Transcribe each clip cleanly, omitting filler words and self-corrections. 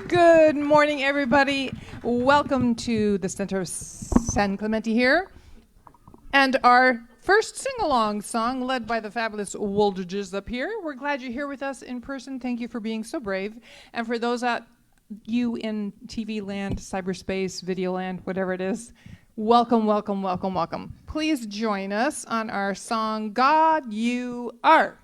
Good morning, everybody. Welcome to the Center of San Clemente here. And our first sing-along song, led by the fabulous Woldridges up here. We're glad you're here with us in person. Thank you for being so brave. And for those at you in TV land, cyberspace, video land, whatever it is, welcome, welcome, welcome, welcome. Please join us on our song, God You Are.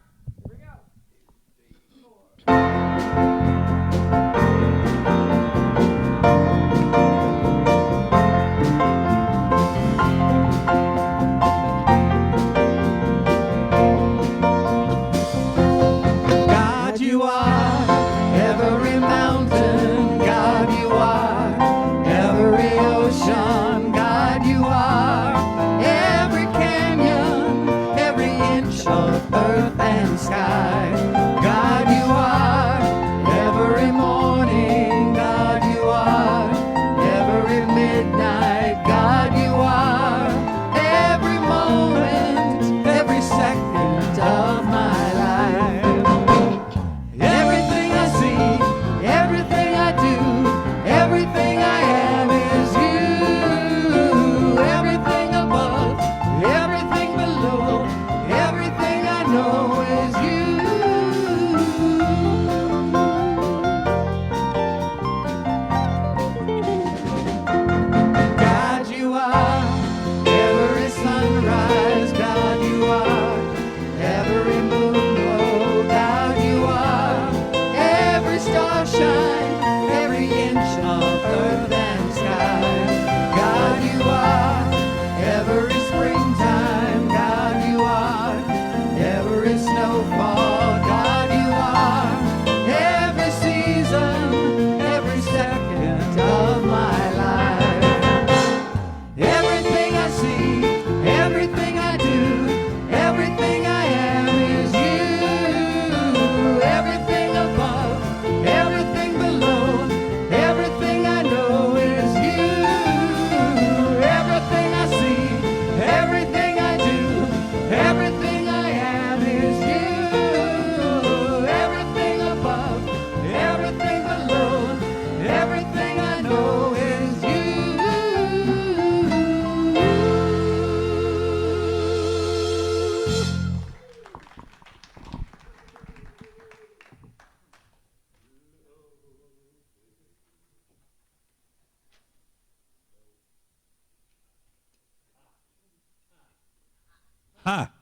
Ha,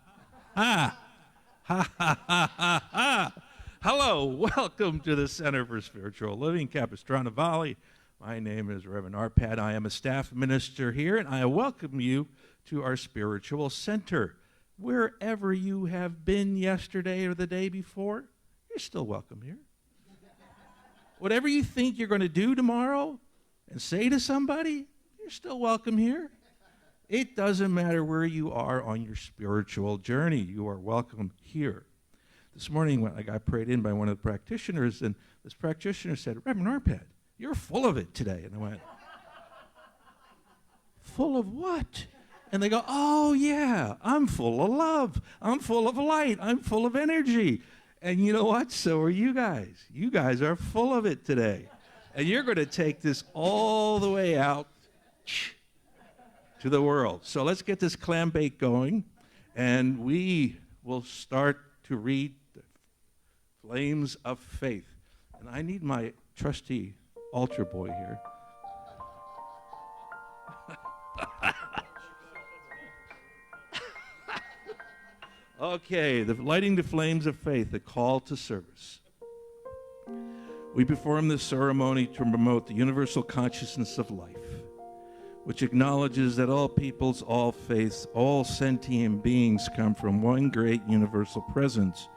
ha, ha, ha, ha, ha, ha. Hello, welcome to the Center for Spiritual Living, Capistrano Valley. My name is Reverend Arpad. I am a staff minister here, and I welcome you to our spiritual center. Wherever you have been yesterday or the day before, you're still welcome here. Whatever you think you're going to do tomorrow and say to somebody, you're still welcome here. It doesn't matter where you are on your spiritual journey. You are welcome here. This morning, when I got prayed in by one of the practitioners, and this practitioner said, Reverend Arpad, you're full of it today. And I went, full of what? And they go, oh, yeah, I'm full of love. I'm full of light. I'm full of energy. And you know what? So are you guys. You guys are full of it today. And you're going to take this all the way out to the world. So let's get this clam bake going, and we will start to read the Flames of Faith. And I need my trusty altar boy here. Okay, lighting the flames of faith, the call to service. We perform this ceremony to promote the universal consciousness of life, which acknowledges that all peoples, all faiths, all sentient beings come from one great universal presence,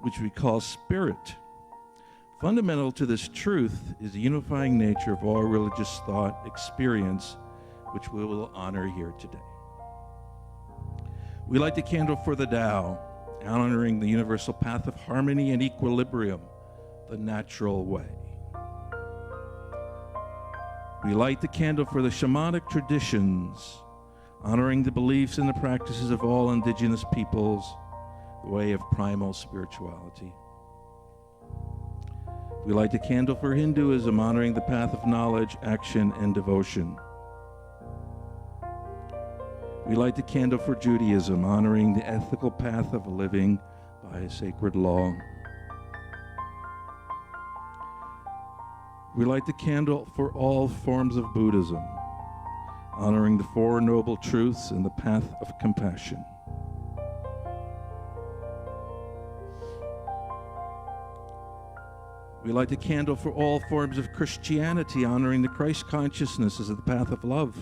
which we call spirit. Fundamental to this truth is the unifying nature of all religious thought experience, which we will honor here today. We light the candle for the Tao, honoring the universal path of harmony and equilibrium, the natural way. We light the candle for the shamanic traditions, honoring the beliefs and the practices of all indigenous peoples, the way of primal spirituality. We light the candle for Hinduism, honoring the path of knowledge, action, and devotion. We light the candle for Judaism, honoring the ethical path of living by a sacred law. We light the candle for all forms of Buddhism, honoring the Four Noble Truths and the path of compassion. We light the candle for all forms of Christianity, honoring the Christ consciousness as the path of love.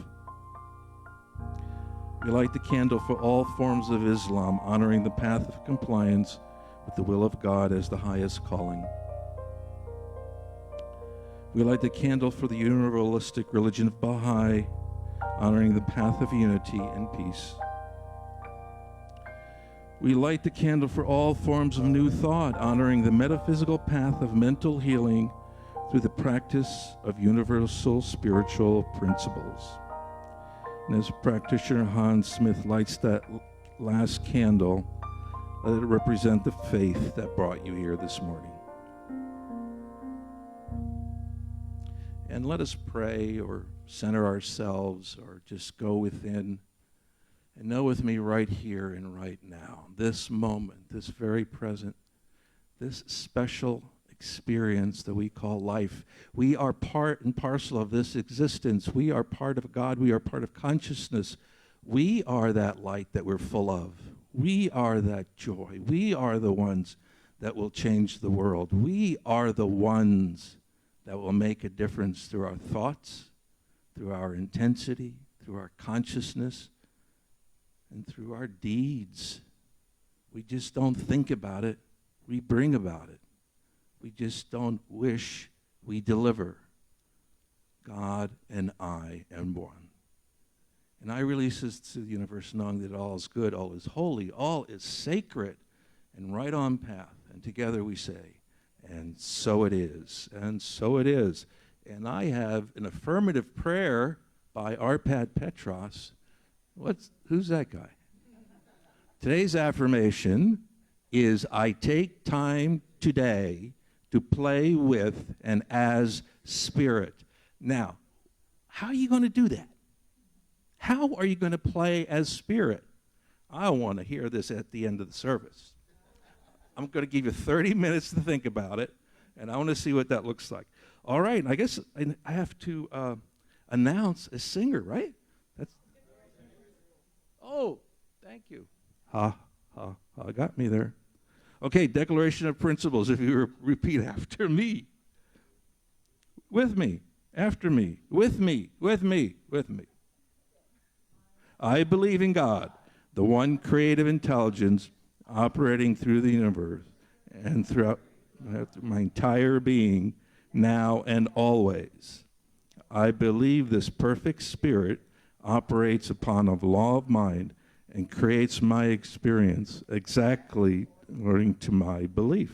We light the candle for all forms of Islam, honoring the path of compliance with the will of God as the highest calling. We light the candle for the universalistic religion of Baha'i, honoring the path of unity and peace. We light the candle for all forms of new thought, honoring the metaphysical path of mental healing through the practice of universal spiritual principles. And as practitioner Hans Smith lights that last candle, let it represent the faith that brought you here this morning. And let us pray or center ourselves or just go within and know with me right here and right now, this moment, this very present, this special experience that we call life. We are part and parcel of this existence. We are part of God. We are part of consciousness. We are that light that we're full of. We are that joy. We are the ones that will change the world. We are the ones that will make a difference through our thoughts, through our intensity, through our consciousness, and through our deeds. We just don't think about it. We bring about it. We just don't wish, we deliver. God and I am one. And I release this to the universe knowing that all is good, all is holy, all is sacred, and right on path. And together we say, and so it is, and so it is. And I have an affirmative prayer by Arpad Petros. Who's that guy? Today's affirmation is, I take time today to play with and as spirit. Now, how are you going to do that? How are you going to play as spirit? I want to hear this at the end of the service. I'm going to give you 30 minutes to think about it, and I want to see what that looks like. All right, I guess I have to announce a singer, right? Oh, thank you. Got me there. Okay, declaration of principles, if you repeat after me. With me, after me, with me, with me, with me. I believe in God, the one creative intelligence operating through the universe and throughout my entire being, now and always. I believe this perfect spirit operates upon a law of mind and creates my experience exactly according to my belief.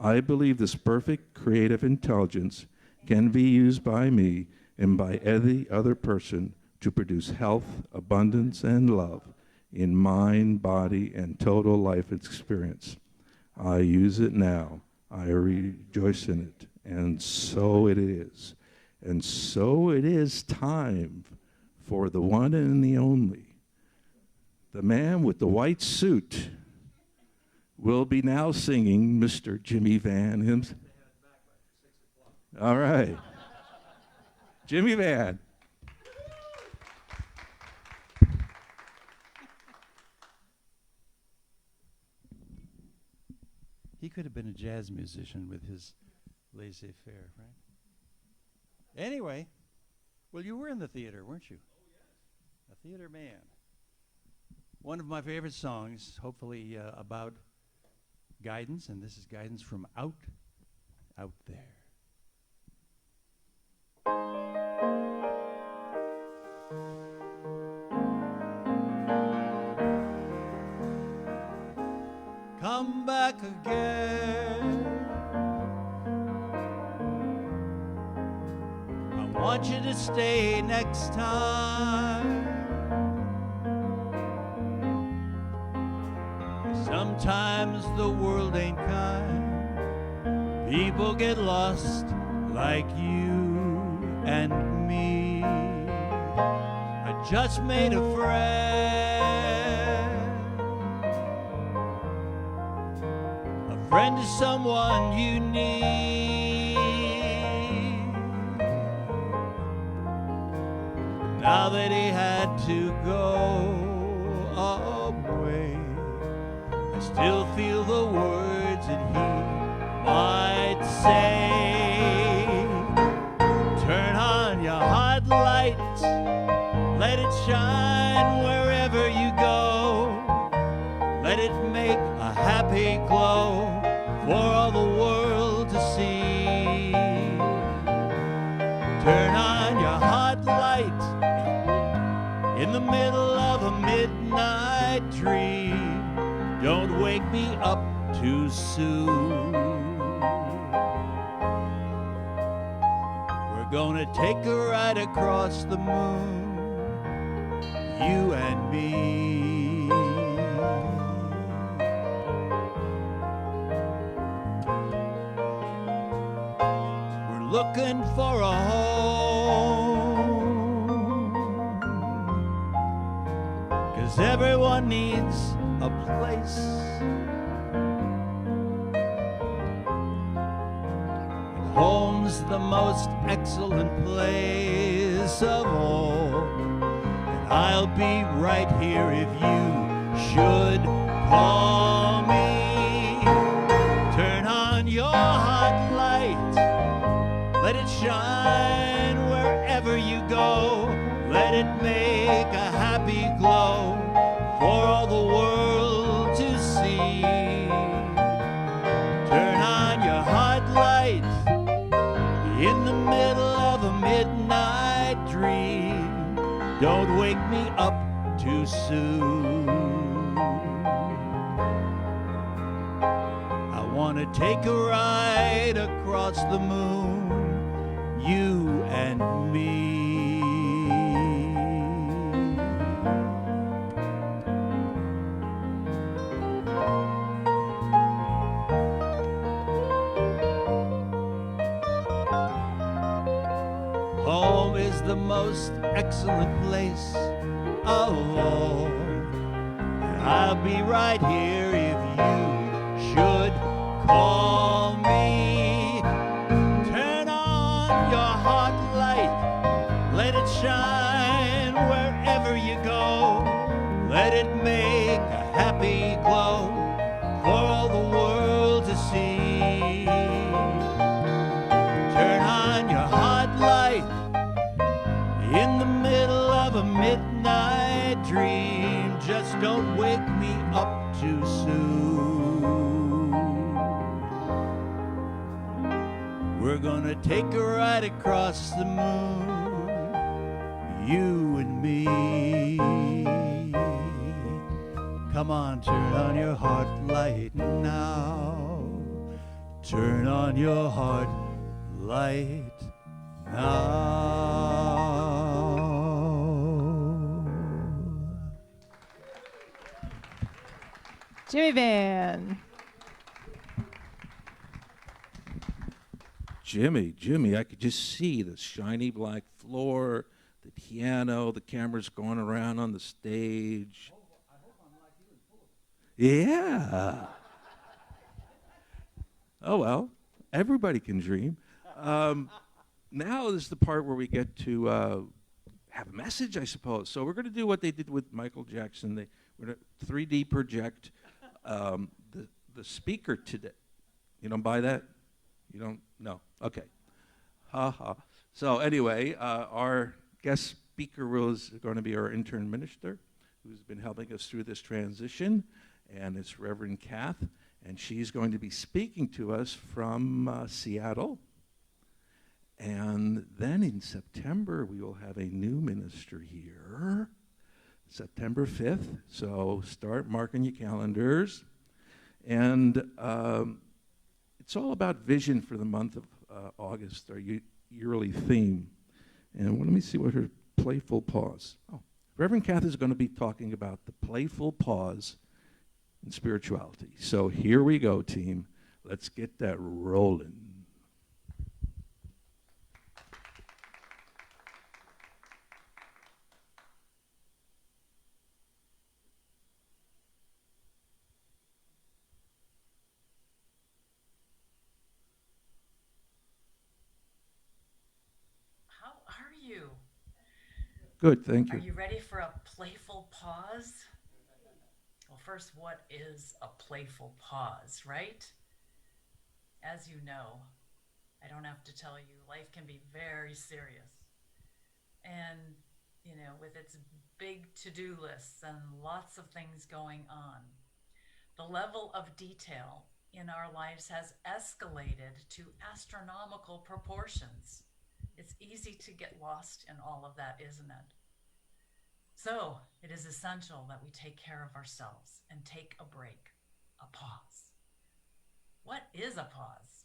I believe this perfect creative intelligence can be used by me and by any other person to produce health, abundance, and love in mind, body, and total life experience. I use it now. I rejoice in it. And so it is. And so it is time for the one and the only. The man with the white suit will be now singing Mr. Jimmy Van himself. All right. Jimmy Van. He could have been a jazz musician with his laissez-faire, right? Anyway, well, you were in the theater, weren't you? A theater man. One of my favorite songs, hopefully about guidance, and this is guidance from out there. Come back again. I want you to stay next time. Sometimes the world ain't kind. People get lost like you and me. I just made a friend. A friend is someone you need. Now that he had to go away, I still feel the words that he might say. Turn on your hot light, let it shine wherever you go. Let it make a happy glow for all the world to see. Turn on your hot light in the middle of a midnight dream. Don't wake me up too soon. We're gonna take a ride across the moon, you and me. We're looking for a home, 'cause everyone needs a place. And home's the most excellent place of all. And I'll be right here if you should call me. Turn on your hot light, let it shine wherever you go. Let it make a happy glow for all the world to see. Turn on your hot light in the middle of a midnight dream. Don't wake me up too soon. I want to take a ride across the moon, you and me. Home is the most excellent place of all. And I'll be right here if you should call me. Turn on your hot light, let it shine wherever you go. Let it make a happy glow for all the world to see. Turn on your hot light in the middle of a midnight dream. Just don't wake me up too soon. We're gonna take a ride across the moon, you and me. Come on, turn on your heart light now. Turn on your heart light now. Jimmy Van. Jimmy, I could just see the shiny black floor, the piano, the camera's going around on the stage. Yeah. Oh, well, everybody can dream. Now is the part where we get to have a message, I suppose. So we're going to do what they did with Michael Jackson. We're going to 3D project the speaker today. You don't buy that? You don't? No. Okay. Ha ha. So anyway, our guest speaker was going to be our intern minister, who's been helping us through this transition, and it's Reverend Kath, and she's going to be speaking to us from Seattle. And then in September, we will have a new minister here, September 5th. So start marking your calendars. And it's all about vision for the month of August, our yearly theme. And let me see what her playful pause. Oh, Reverend Kath is going to be talking about the playful pause in spirituality. So here we go, team. Let's get that rolling. Good, thank you. Are you ready for a playful pause? Well, first, what is a playful pause, right? As you know, I don't have to tell you, life can be very serious. And, you know, with its big to-do lists and lots of things going on, the level of detail in our lives has escalated to astronomical proportions. It's easy to get lost in all of that, isn't it? So it is essential that we take care of ourselves and take a break, a pause. What is a pause?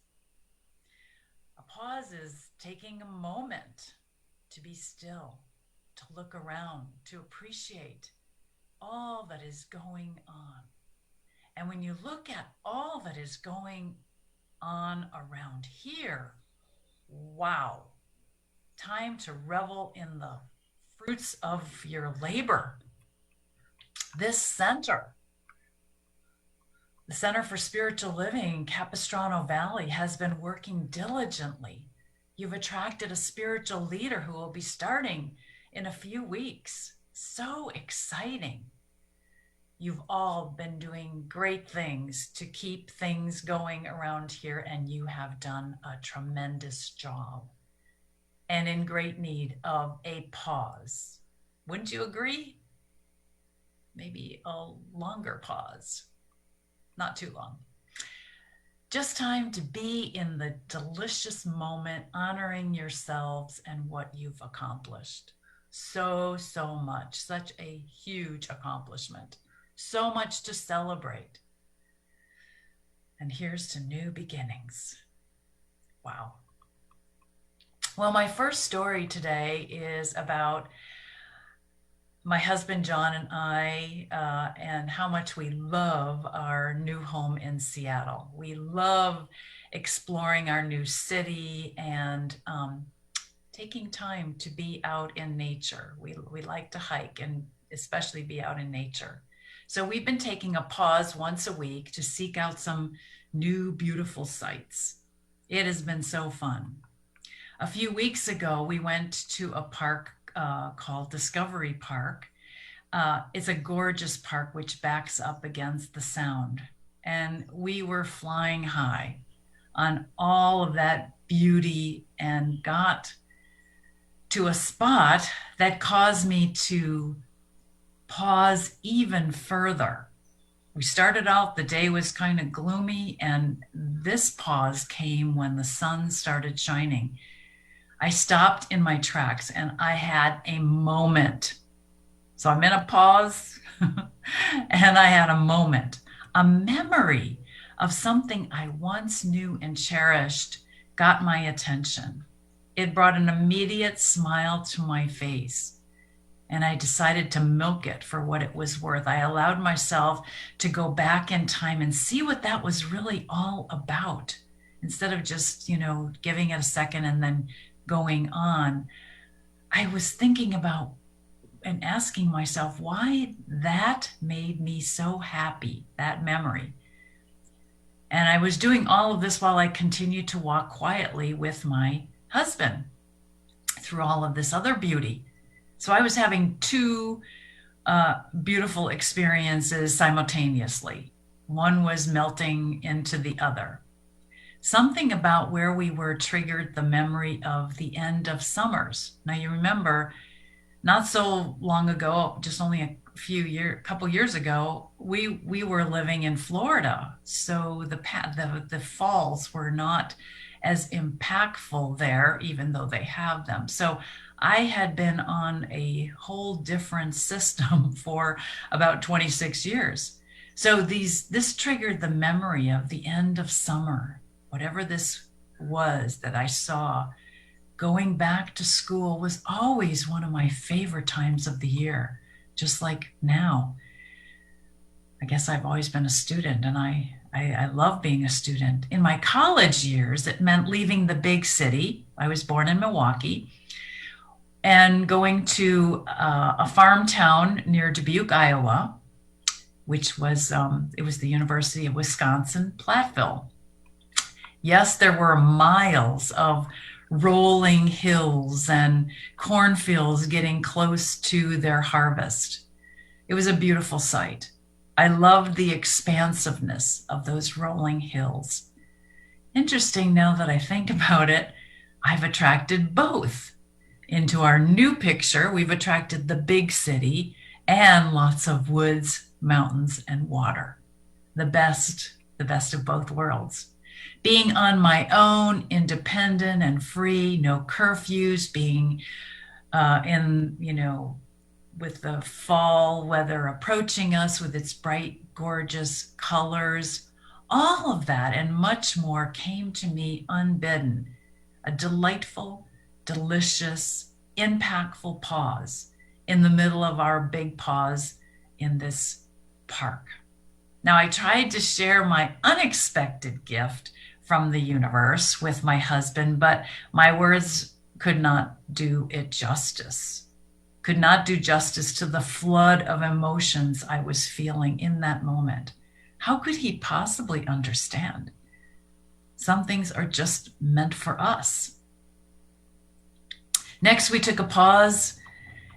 A pause is taking a moment to be still, to look around, to appreciate all that is going on. And when you look at all that is going on around here, wow. Time to revel in the fruits of your labor. This center, the Center for Spiritual Living in Capistrano Valley, has been working diligently. You've attracted a spiritual leader who will be starting in a few weeks. So exciting. You've all been doing great things to keep things going around here, and you have done a tremendous job. And in great need of a pause. Wouldn't you agree? Maybe a longer pause. Not too long. Just time to be in the delicious moment, honoring yourselves and what you've accomplished. So much. Such a huge accomplishment. So much to celebrate. And here's to new beginnings. Wow. Well, my first story today is about my husband, John, and I, and how much we love our new home in Seattle. We love exploring our new city and taking time to be out in nature. We like to hike and especially be out in nature. So we've been taking a pause once a week to seek out some new beautiful sights. It has been so fun. A few weeks ago, we went to a park called Discovery Park. It's a gorgeous park which backs up against the Sound. And we were flying high on all of that beauty and got to a spot that caused me to pause even further. We started out, the day was kind of gloomy, and this pause came when the sun started shining. I stopped in my tracks and I had a moment. So I'm in a pause and I had a moment, a memory of something I once knew and cherished got my attention. It brought an immediate smile to my face, and I decided to milk it for what it was worth. I allowed myself to go back in time and see what that was really all about, instead of just, giving it a second and then going on. I was thinking about and asking myself why that made me so happy, that memory. And I was doing all of this while I continued to walk quietly with my husband through all of this other beauty. So I was having two beautiful experiences simultaneously. One was melting into the other. Something about where we were triggered the memory of the end of summers. Now you remember, not so long ago, just only a couple years ago, we were living in Florida, so the falls were not as impactful there, even though they have them. So I had been on a whole different system for about 26 years. So this triggered the memory of the end of summer, whatever this was that I saw. Going back to school was always one of my favorite times of the year, just like now. I guess I've always been a student, and I love being a student. In my college years, it meant leaving the big city. I was born in Milwaukee, and going to a farm town near Dubuque, Iowa, which was, it was the University of Wisconsin-Platteville. Yes, there were miles of rolling hills and cornfields getting close to their harvest. It was a beautiful sight. I loved the expansiveness of those rolling hills. Interesting, now that I think about it, I've attracted both. Into our new picture, we've attracted the big city and lots of woods, mountains, and water. The best of both worlds. Being on my own, independent and free, no curfews, being with the fall weather approaching us with its bright, gorgeous colors, all of that and much more came to me unbidden. A delightful, delicious, impactful pause in the middle of our big pause in this park. Now, I tried to share my unexpected gift from the universe with my husband, but my words could not do it justice, could not do justice to the flood of emotions I was feeling in that moment. How could he possibly understand? Some things are just meant for us. Next, we took a pause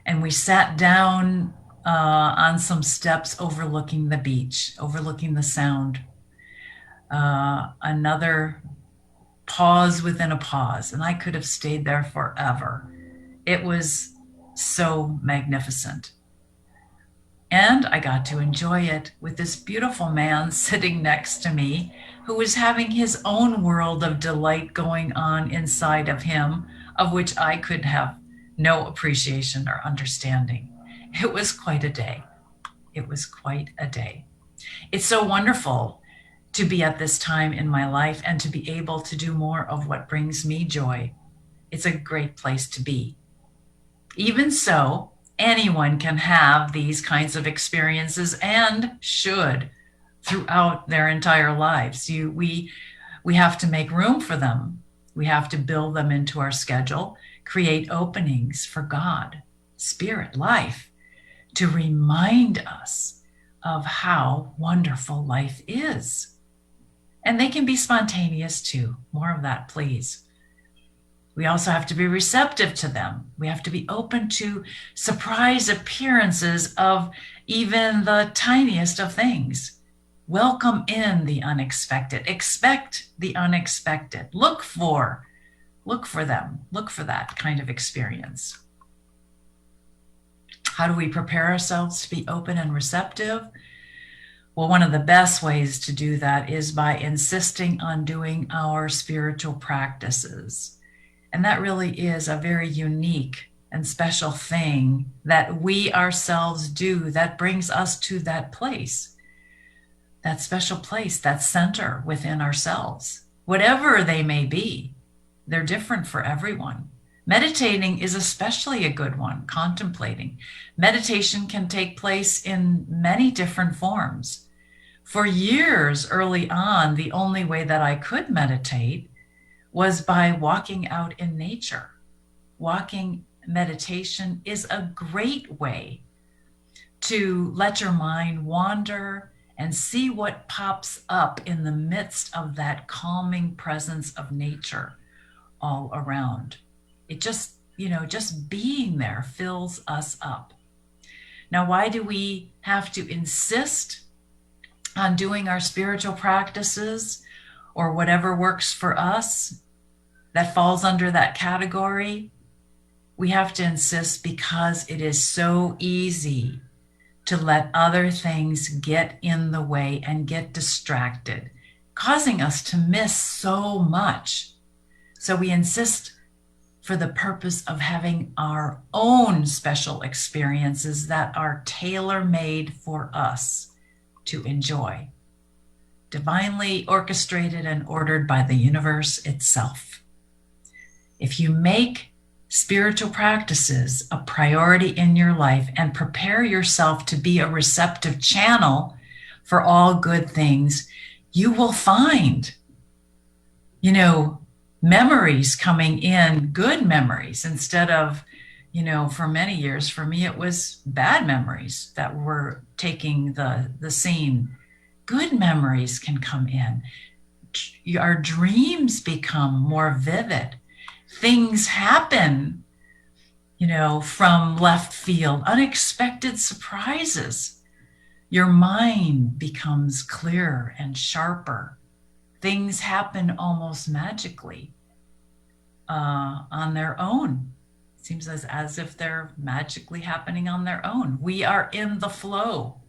and we sat down on some steps overlooking the beach, overlooking the sound. Another pause within a pause, and I could have stayed there forever. It was so magnificent. And I got to enjoy it with this beautiful man sitting next to me who was having his own world of delight going on inside of him, of which I could have no appreciation or understanding. It was quite a day. It was quite a day. It's so wonderful to be at this time in my life and to be able to do more of what brings me joy. It's a great place to be. Even so, anyone can have these kinds of experiences and should throughout their entire lives. We have to make room for them. We have to build them into our schedule, create openings for God, spirit, life, to remind us of how wonderful life is. And they can be spontaneous too. More of that, please. We also have to be receptive to them. We have to be open to surprise appearances of even the tiniest of things. Welcome in the unexpected. Expect the unexpected. Look for them. Look for that kind of experience. How do we prepare ourselves to be open and receptive? Well, one of the best ways to do that is by insisting on doing our spiritual practices. And that really is a very unique and special thing that we ourselves do that brings us to that place, that special place, that center within ourselves. Whatever they may be, they're different for everyone. Meditating is especially a good one, contemplating. Meditation can take place in many different forms. For years early on, the only way that I could meditate was by walking out in nature, walking meditation is a great way to let your mind wander and see what pops up in the midst of that calming presence of nature all around. It just, just being there fills us up. Now, why do we have to insist on doing our spiritual practices or whatever works for us that falls under that category? We have to insist because it is so easy to let other things get in the way and get distracted, causing us to miss so much. So we insist for the purpose of having our own special experiences that are tailor-made for us to enjoy, divinely orchestrated and ordered by the universe itself. If you make spiritual practices a priority in your life and prepare yourself to be a receptive channel for all good things, you will find, memories coming in, good memories, instead of, for many years, for me, it was bad memories that were taking the scene. Good memories can come in. Our dreams become more vivid. Things happen, from left field, unexpected surprises. Your mind becomes clearer and sharper. Things happen almost magically on their own. It seems as if they're magically happening on their own. We are in the flow.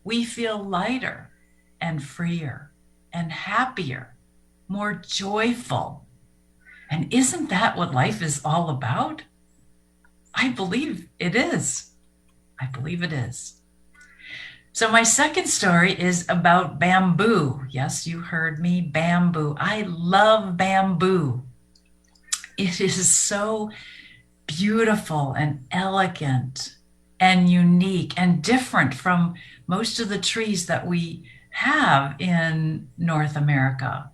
We feel lighter and freer and happier, more joyful. And isn't that what life is all about? I believe it is. I believe it is. So my second story is about bamboo. Yes, you heard me, bamboo. I love bamboo. It is so beautiful and elegant and unique and different from most of the trees that we have in North America.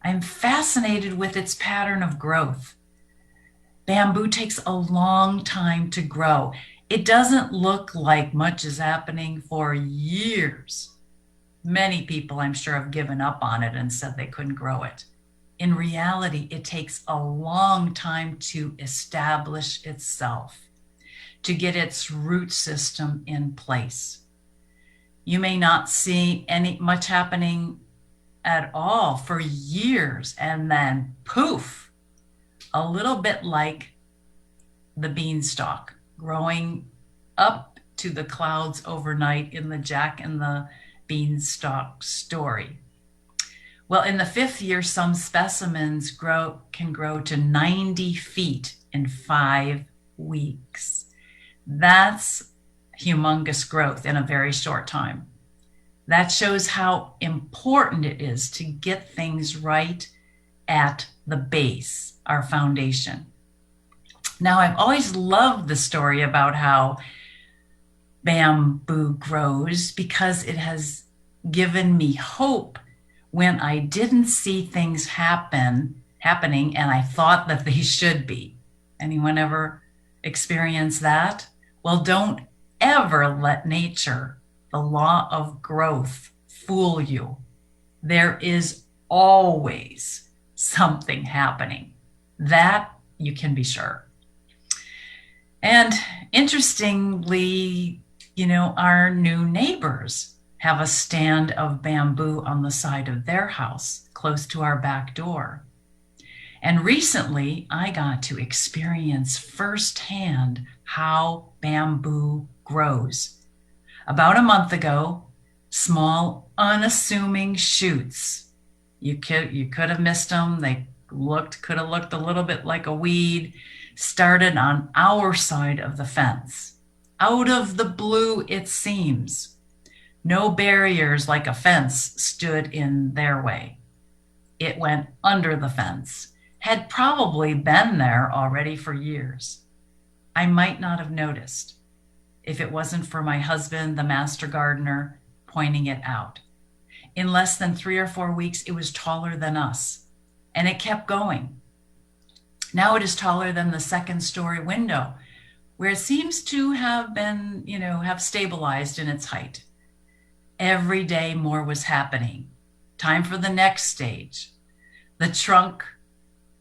I'm fascinated with its pattern of growth. Bamboo takes a long time to grow. It doesn't look like much is happening for years. Many people, I'm sure, have given up on it and said they couldn't grow it. In reality, it takes a long time to establish itself, to get its root system in place. You may not see much happening at all for years, and then poof, a little bit like the beanstalk growing up to the clouds overnight in the Jack and the Beanstalk story. Well, in the 5th year, some specimens can grow to 90 feet in 5 weeks. That's humongous growth in a very short time. That shows how important it is to get things right at the base, our foundation. Now, I've always loved the story about how bamboo grows because it has given me hope when I didn't see things happening and I thought that they should be. Anyone ever experience that? Well, don't ever let nature, the law of growth, fool you. There is always something happening. That you can be sure. And interestingly, our new neighbors have a stand of bamboo on the side of their house, close to our back door. And recently, I got to experience firsthand how bamboo grows. About a month ago, small, unassuming shoots. You could have missed them. They could have looked a little bit like a weed, started on our side of the fence. Out of the blue, it seems. No barriers like a fence stood in their way. It went under the fence, had probably been there already for years. I might not have noticed if it wasn't for my husband, the master gardener, pointing it out. In less than 3 or 4 weeks, it was taller than us, and it kept going. Now it is taller than the 2nd story window where it seems to have been, have stabilized in its height. Every day more was happening. Time for the next stage. The trunk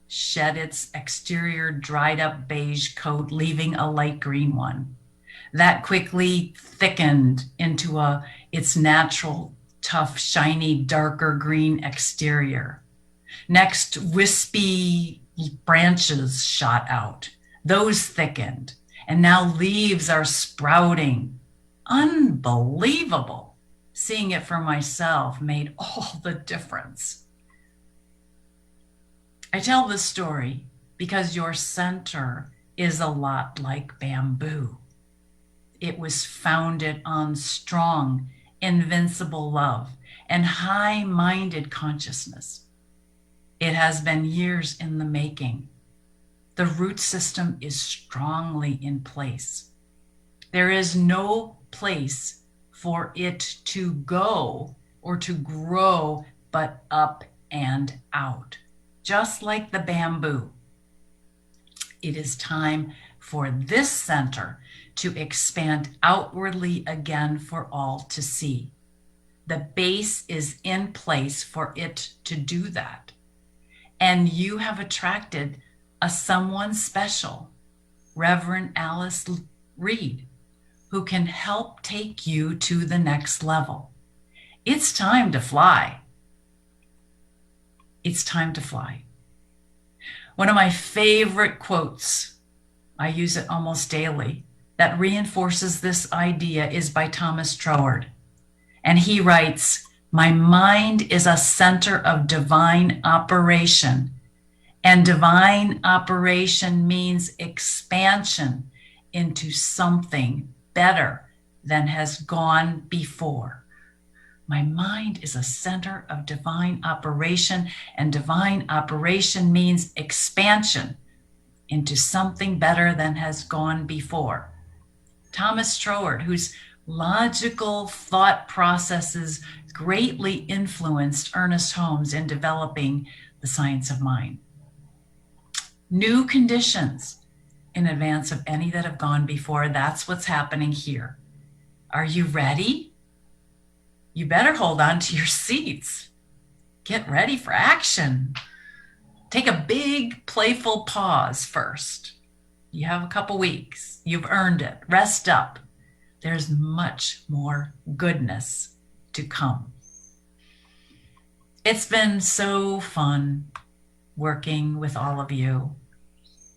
shed its exterior dried up beige coat, leaving a light green one. That quickly thickened into its natural, tough, shiny, darker green exterior. Next, wispy branches shot out. Those thickened, and now leaves are sprouting. Unbelievable. Seeing it for myself made all the difference. I tell this story because your center is a lot like bamboo. It was founded on strong, invincible love and high-minded consciousness. It has been years in the making. The root system is strongly in place. There is no place for it to go or to grow, but up and out, just like the bamboo. It is time for this center to expand outwardly again for all to see. The base is in place for it to do that. And you have attracted a someone special, Reverend Alice Reed, who can help take you to the next level. It's time to fly. It's time to fly. One of my favorite quotes, I use it almost daily, that reinforces this idea is by Thomas Troward. And he writes, "My mind is a center of divine operation. And divine operation means expansion into something better than has gone before. My mind is a center of divine operation, and divine operation means expansion into something better than has gone before." Thomas Troward, whose logical thought processes greatly influenced Ernest Holmes in developing the science of mind. New conditions in advance of any that have gone before. That's what's happening here. Are you ready? You better hold on to your seats. Get ready for action. Take a big, playful pause first. You have a couple weeks. You've earned it. Rest up. There's much more goodness to come. It's been so fun working with all of you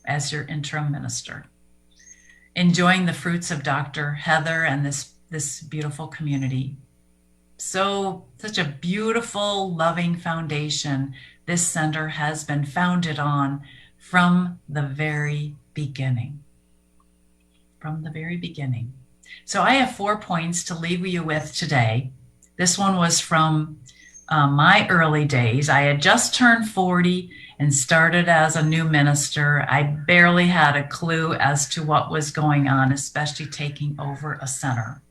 as your interim minister, enjoying the fruits of Dr. Heather and this beautiful community. Such a beautiful, loving foundation this center has been founded on from the very beginning. From the very beginning. So I have 4 points to leave you with today. This one was from my early days. I had just turned 40 and started as a new minister. I barely had a clue as to what was going on, especially taking over a center.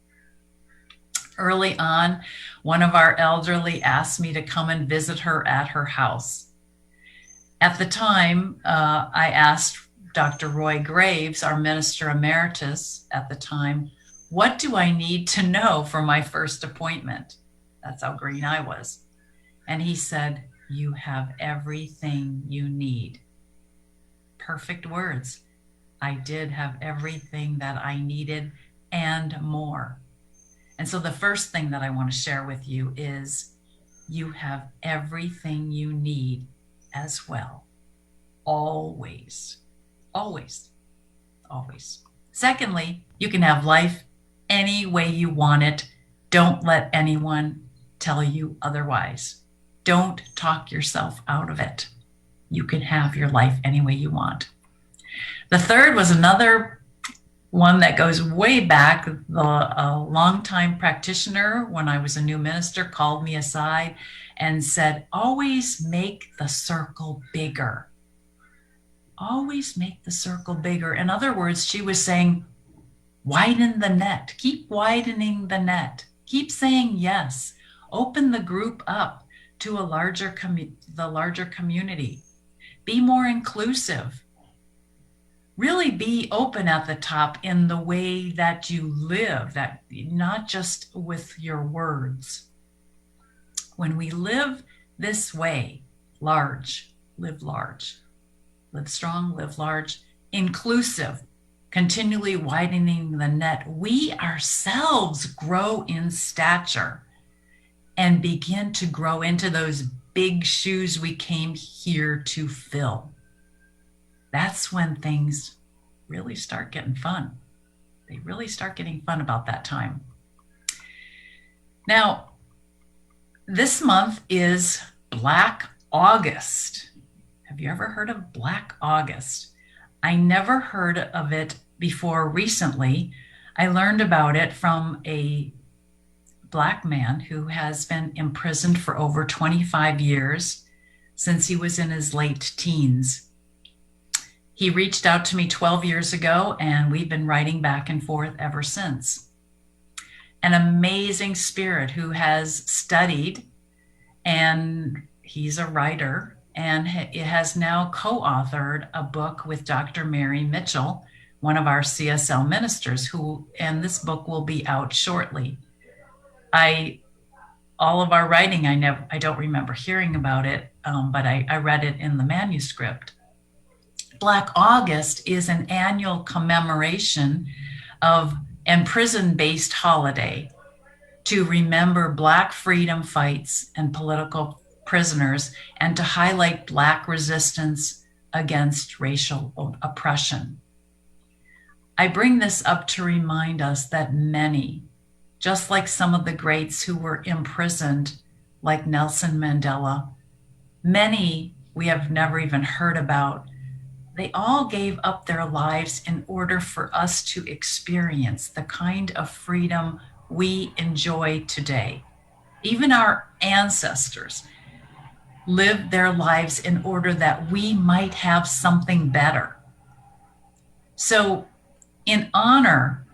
Early on, one of our elderly asked me to come and visit her at her house. At the time, I asked Dr. Roy Graves, our minister emeritus at the time, what do I need to know for my first appointment? That's how green I was. And he said, you have everything you need. Perfect words. I did have everything that I needed and more. And so the first thing that I want to share with you is you have everything you need as well. Always, always, always. Secondly, you can have life any way you want it. Don't let anyone tell you otherwise. Don't talk yourself out of it. You can have your life any way you want. The third was another one that goes way back. A longtime practitioner, when I was a new minister, called me aside and said, always make the circle bigger. Always make the circle bigger. In other words, she was saying, widen the net. Keep widening the net. Keep saying yes. Open the group up to the larger community. Be more inclusive. Really really be open at the top in the way that you live, that not just with your words. When we live this way, large, live strong, live large, inclusive, continually widening the net, we ourselves grow in stature and begin to grow into those big shoes we came here to fill. That's when things really start getting fun. They really start getting fun about that time. Now, this month is Black August. Have you ever heard of Black August? I never heard of it before recently. I learned about it from a Black man who has been imprisoned for over 25 years since he was in his late teens. He reached out to me 12 years ago, and we've been writing back and forth ever since. An amazing spirit who has studied, and he's a writer, and has now co-authored a book with Dr. Mary Mitchell, one of our CSL ministers, and this book will be out shortly. All of our writing, I don't remember hearing about it, but I read it in the manuscript. Black August is an annual commemoration of and prison-based holiday to remember Black freedom fights and political prisoners, and to highlight Black resistance against racial oppression. I bring this up to remind us that many, just like some of the greats who were imprisoned, like Nelson Mandela, many we have never even heard about, they all gave up their lives in order for us to experience the kind of freedom we enjoy today. Even our ancestors lived their lives in order that we might have something better. So, in honor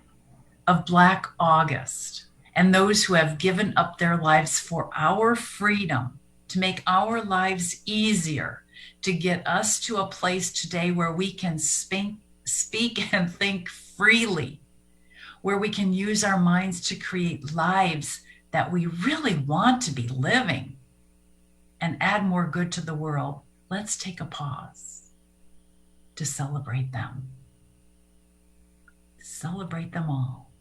of Black August and those who have given up their lives for our freedom, to make our lives easier, to get us to a place today where we can speak and think freely, where we can use our minds to create lives that we really want to be living and add more good to the world, let's take a pause to celebrate them. Celebrate them all.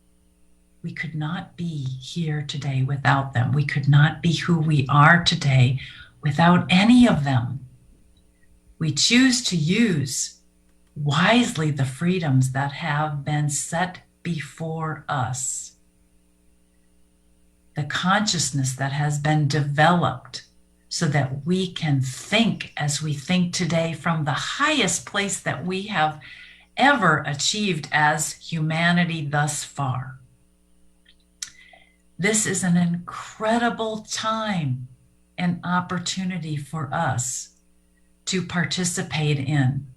We could not be here today without them. We could not be who we are today without any of them. We choose to use wisely the freedoms that have been set before us. The consciousness that has been developed so that we can think as we think today from the highest place that we have ever achieved as humanity thus far. This is an incredible time and opportunity for us to participate in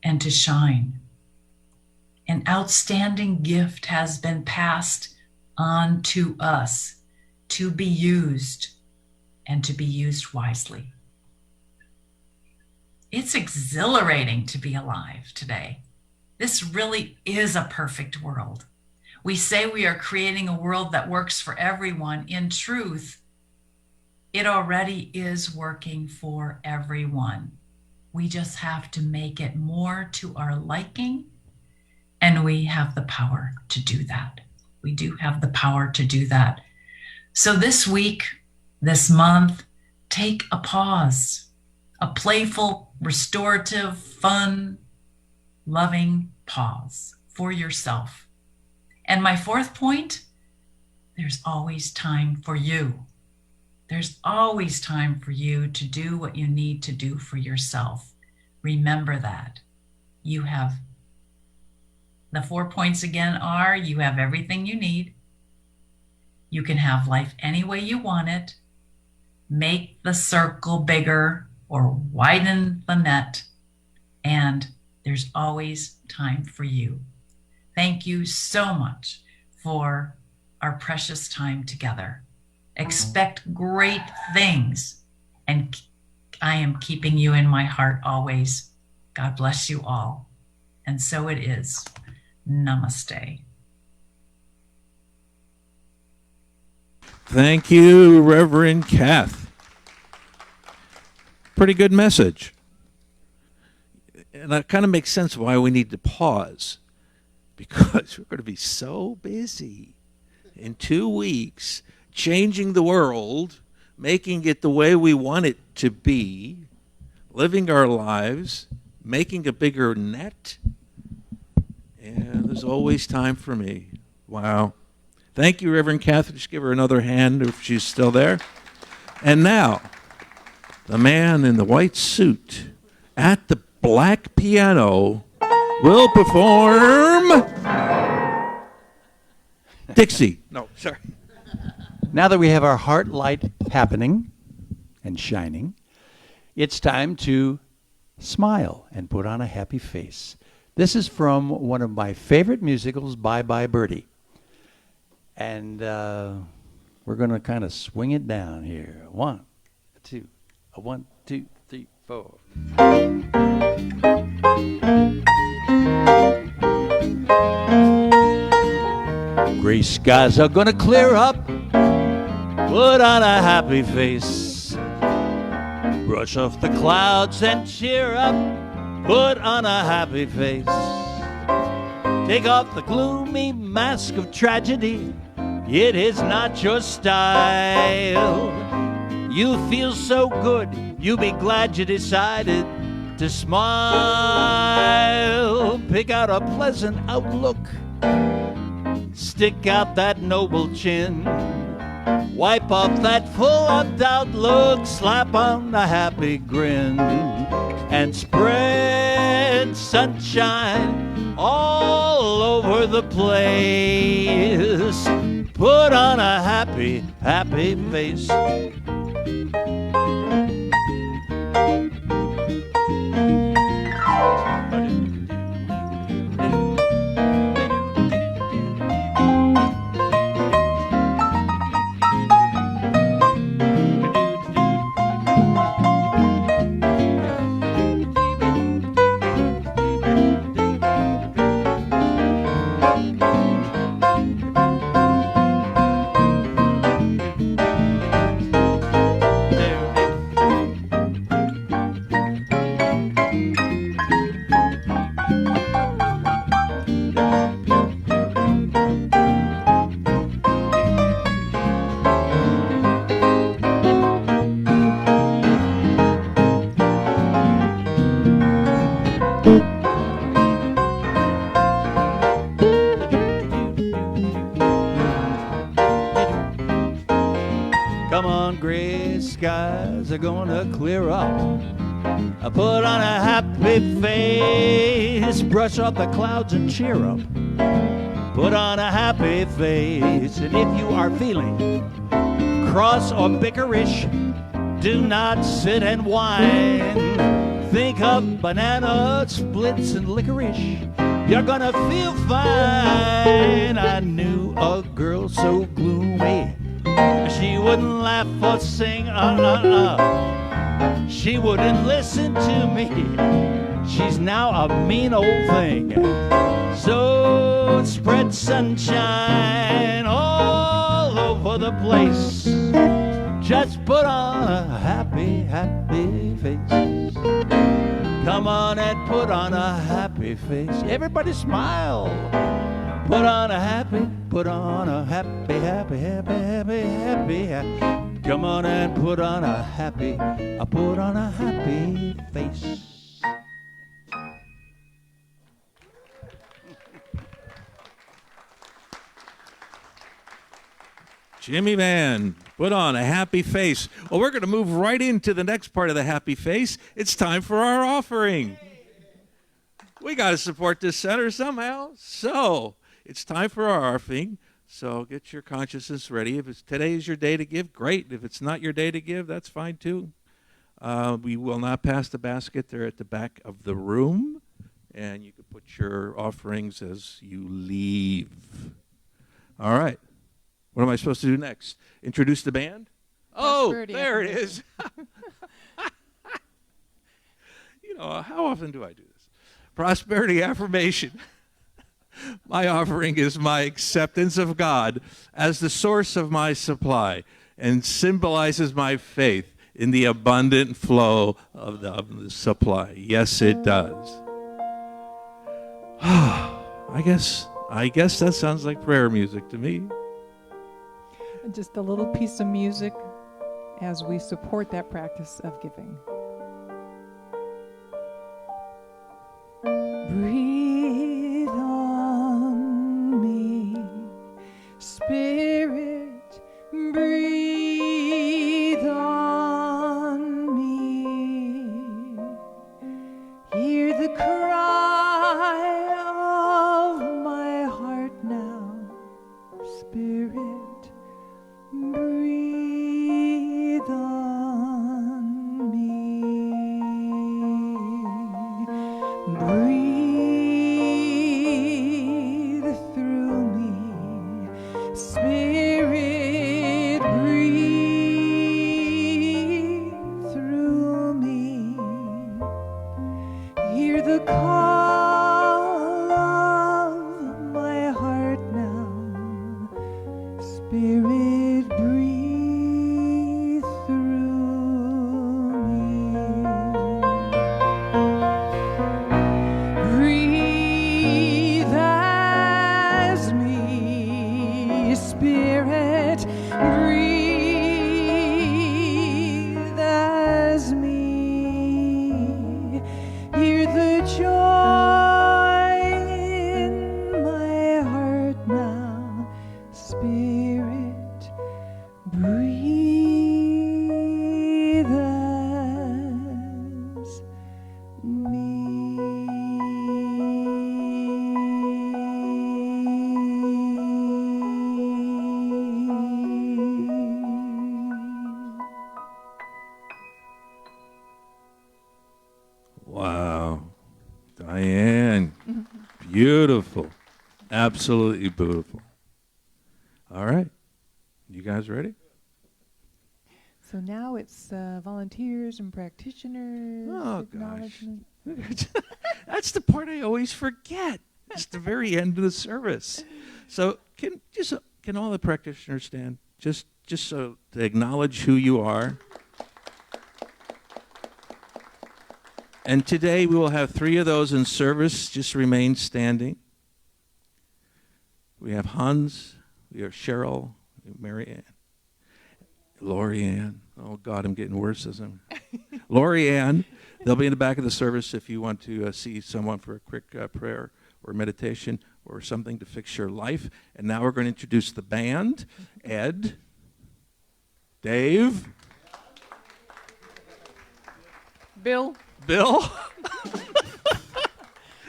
and to shine. An outstanding gift has been passed on to us to be used and to be used wisely. It's exhilarating to be alive today. This really is a perfect world. We say we are creating a world that works for everyone. In truth, it already is working for everyone. We just have to make it more to our liking, and we have the power to do that. We do have the power to do that. So this week, this month, take a pause, a playful, restorative, fun, loving pause for yourself. And my fourth point, there's always time for you. There's always time for you to do what you need to do for yourself. Remember that. You have, the 4 points again are, you have everything you need. You can have life any way you want it. Make the circle bigger or widen the net. And there's always time for you. Thank you so much for our precious time together. Expect great things, and I am keeping you in my heart always. God bless you all. And so it is. Namaste. Thank you, Reverend Kath. Pretty good message. And that kind of makes sense why we need to pause. Because we're going to be so busy in 2 weeks changing the world, making it the way we want it to be, living our lives, making a bigger net. And there's always time for me. Wow. Thank you, Reverend Catherine. Just give her another hand if she's still there. And now, the man in the white suit at the black piano will perform Dixie. No, sorry. Now that we have our heart light happening and shining, it's time to smile and put on a happy face. This is from one of my favorite musicals, Bye Bye Birdie. And we're going to kind of swing it down here. 1, 2, 1, 2, 3, 4. Gray skies are gonna clear up. Put on a happy face. Brush off the clouds and cheer up. Put on a happy face. Take off the gloomy mask of tragedy. It is not your style. You feel so good, you'll be glad you decided to smile. Pick out a pleasant outlook. Stick out that noble chin. Wipe off that full of doubt look. Slap on a happy grin. And spread sunshine all over the place. Put on a happy, happy face. Come on, gray skies are gonna clear up. I put on a happy face. Brush off the clouds and cheer up. Put on a happy face. And if you are feeling cross or bickerish, do not sit and whine. Think of banana splits and licorice. You're gonna feel fine. I knew a girl so gloomy. She wouldn't laugh or sing, She wouldn't listen to me. She's now a mean old thing. So spread sunshine all over the place. Just put on a happy, happy face. Come on and put on a happy face. Everybody smile. Put on a happy, put on a happy, happy, happy, happy, happy, happy. Come on and put on a happy, put on a happy face. Jimmy Van, put on a happy face. Well, we're going to move right into the next part of the happy face. It's time for our offering. We got to support this center somehow. So it's time for our offering. So get your consciousness ready. If today is your day to give, great. If it's not your day to give, that's fine too. We will not pass the basket. They're at the back of the room. And you can put your offerings as you leave. All right. What am I supposed to do next? Introduce the band? Oh, there it is. You know, how often do I do this? prosperity affirmation. My offering is my acceptance of God as the source of my supply and symbolizes my faith in the abundant flow of the supply. Yes, it does. I guess that sounds like prayer music to me. Just a little piece of music as we support that practice of giving. Breathe on me, Spirit, breathe on me. Hear the cry of my heart now, Spirit, breathe on me. Breathe through me, Spirit, breathe through me. Hear the call of my heart now, Spirit, breathe through me. Breathe as me, Spirit, breathe as me. Hear the joy in my heart now, Spirit, breathe as me. Wow. Diane, beautiful. Absolutely beautiful. All right. You guys ready? So now it's volunteers and practitioners. Oh, gosh. acknowledgement. That's the part I always forget. It's the very end of the service. So can all the practitioners stand? Just so to acknowledge who you are. And today we will have 3 of those in service. Just remain standing. We have Hans, we have Cheryl, we have Mary Ann, Lori Ann. Oh God, I'm getting worse as I'm. Lori Ann. They'll be in the back of the service if you want to see someone for a quick prayer or meditation or something to fix your life. And now we're going to introduce the band. Ed, Dave, Bill,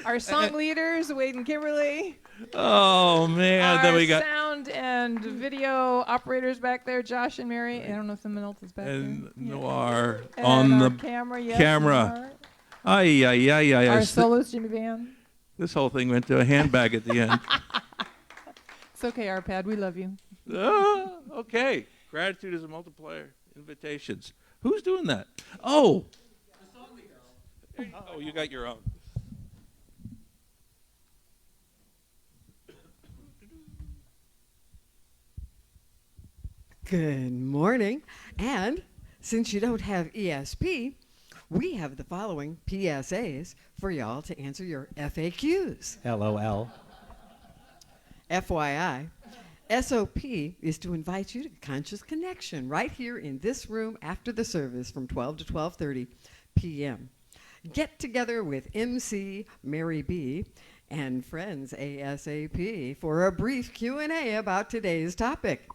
our song leaders, Wade and Kimberly. Oh man, Our then we got sound and video operators back there, Josh and Mary. I don't know if someone else is back and there. Noir And on our the camera. Yes, camera. Ay. Our soloist, Jimmy Van. This whole thing went to a handbag at the end. It's okay, Arpad. We love you. Okay. Gratitude is a multiplier. Invitations. Who's doing that? Oh. Oh, you got your own. Good morning. And since you don't have ESP, we have the following PSAs for y'all to answer your FAQs. LOL. FYI, SOP is to invite you to Conscious Connection right here in this room after the service from 12 to 12:30 p.m. Get together with MC Mary B and friends ASAP for a brief Q&A about today's topic.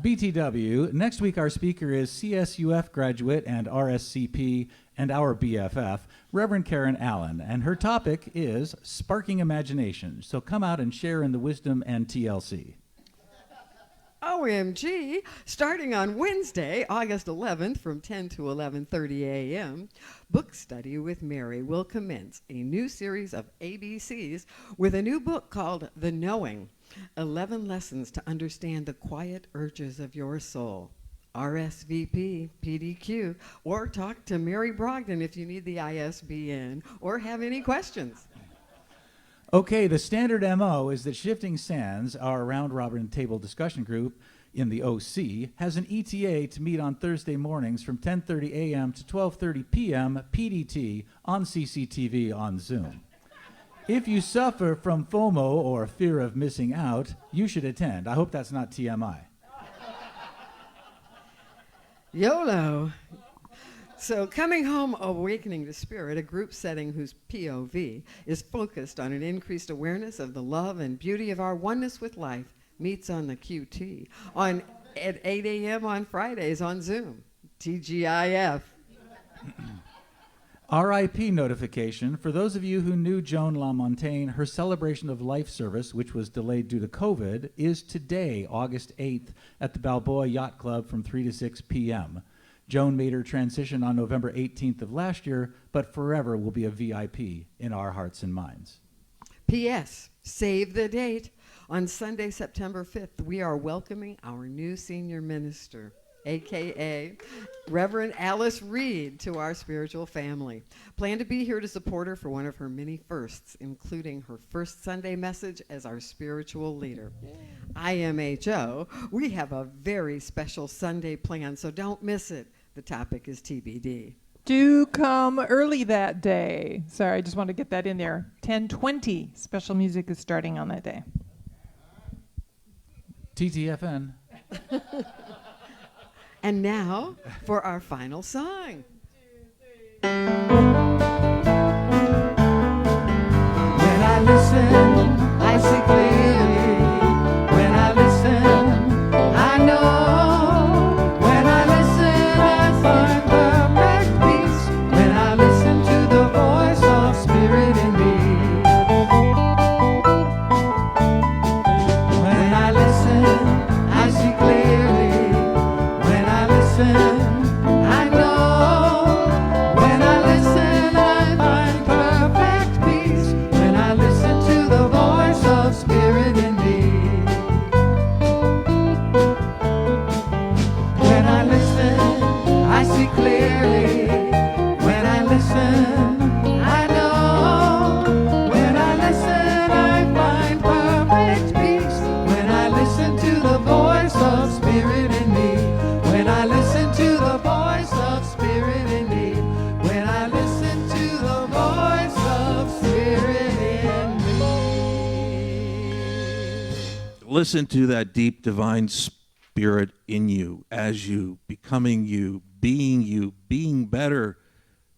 BTW. Next week, our speaker is CSUF graduate and RSCP and our BFF, Reverend Karen Allen, and her topic is Sparking Imagination. So come out and share in the wisdom and TLC. OMG, starting on Wednesday, August 11th from 10 to 11:30 a.m., Book Study with Mary will commence a new series of ABCs with a new book called The Knowing, 11 Lessons to Understand the Quiet Urges of Your Soul. RSVP, PDQ, or talk to Mary Brogdon if you need the ISBN or have any questions. Okay, the standard MO is that Shifting Sands, our round-robin table discussion group in the OC, has an ETA to meet on Thursday mornings from 10:30 a.m. to 12:30 p.m. PDT on CCTV on Zoom. If you suffer from FOMO or fear of missing out, you should attend. I hope that's not TMI. YOLO. So, Coming Home Awakening the Spirit, a group setting whose POV is focused on an increased awareness of the love and beauty of our oneness with life, meets on the QT at 8 a.m. on Fridays on Zoom. TGIF. RIP notification for those of you who knew Joan LaMontagne. Her celebration of life service, which was delayed due to COVID, is today, August 8th, at the Balboa Yacht Club from 3 to 6 p.m. Joan made her transition on November 18th of last year, but forever will be a VIP in our hearts and minds. P.S. Save the date. On Sunday, September 5th, we are welcoming our new senior minister, a.k.a. Reverend Alice Reed, to our spiritual family. Plan to be here to support her for one of her many firsts, including her first Sunday message as our spiritual leader. IMHO, we have a very special Sunday plan, so don't miss it. The topic is TBD. Do come early that day. Sorry, I just want to get that in there. 10:20. Special music is starting on that day. TTFN. And now for our final song. When I listen, I see clearly. When I listen, I know. When I listen, I find perfect peace. When I listen to the voice of spirit in me. When I listen, I see clearly. When I listen, I know. When I listen, I find perfect peace. When I listen to the voice of spirit in me. When I listen, I see clearly. When I listen, I know. When I listen, I find perfect peace. When I listen to the voice of spirit in me. When I listen to the voice of spirit in me. When I listen to the voice of spirit in me. Listen to that deep divine spirit in you, as you, becoming being better.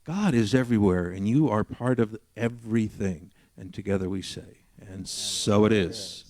God is everywhere, and you are part of everything. And together we say, and so it is.